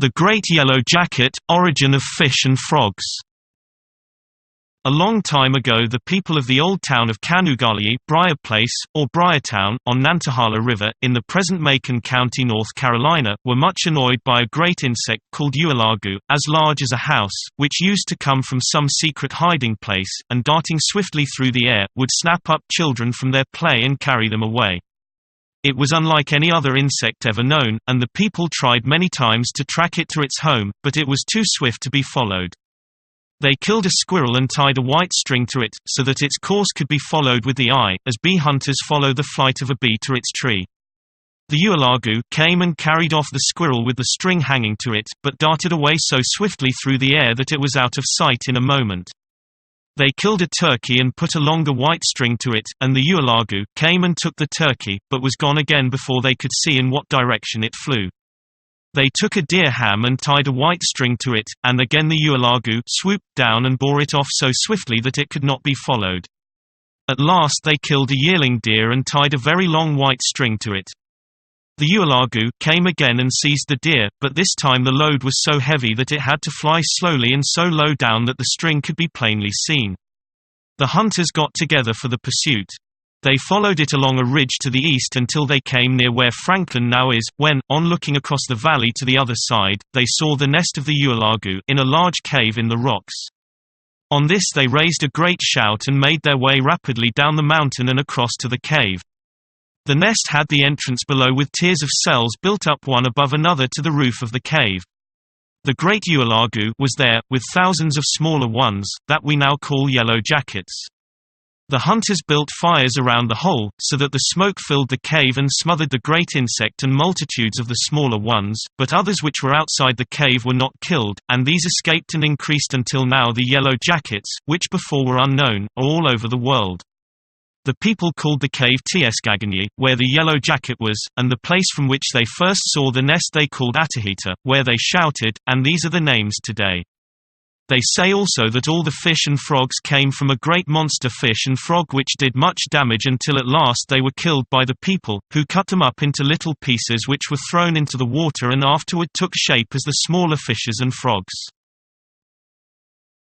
The Great Yellow Jacket – Origin of Fish and Frogs. A long time ago the people of the old town of Kanugali, Briar Place, or Briartown, on Nantahala River, in the present Macon County, North Carolina, were much annoyed by a great insect called ualagu, as large as a house, which used to come from some secret hiding place, and darting swiftly through the air, would snap up children from their play and carry them away. It was unlike any other insect ever known, and the people tried many times to track it to its home, but it was too swift to be followed. They killed a squirrel and tied a white string to it, so that its course could be followed with the eye, as bee hunters follow the flight of a bee to its tree. The ualagu came and carried off the squirrel with the string hanging to it, but darted away so swiftly through the air that it was out of sight in a moment. They killed a turkey and put a longer white string to it, and the ualagu came and took the turkey, but was gone again before they could see in what direction it flew. They took a deer ham and tied a white string to it, and again the ualagu swooped down and bore it off so swiftly that it could not be followed. At last they killed a yearling deer and tied a very long white string to it. The ualagu came again and seized the deer, but this time the load was so heavy that it had to fly slowly and so low down that the string could be plainly seen. The hunters got together for the pursuit. They followed it along a ridge to the east until they came near where Franklin now is, when, on looking across the valley to the other side, they saw the nest of the ualagu in a large cave in the rocks. On this they raised a great shout and made their way rapidly down the mountain and across to the cave. The nest had the entrance below with tiers of cells built up one above another to the roof of the cave. The great ualagu was there, with thousands of smaller ones, that we now call yellow jackets. The hunters built fires around the hole, so that the smoke filled the cave and smothered the great insect and multitudes of the smaller ones, but others which were outside the cave were not killed, and these escaped and increased until now the yellow jackets, which before were unknown, are all over the world. The people called the cave Tiesgaganyi, where the yellow jacket was, and the place from which they first saw the nest they called Atahita, where they shouted, and these are the names today. They say also that all the fish and frogs came from a great monster fish and frog which did much damage until at last they were killed by the people, who cut them up into little pieces which were thrown into the water and afterward took shape as the smaller fishes and frogs.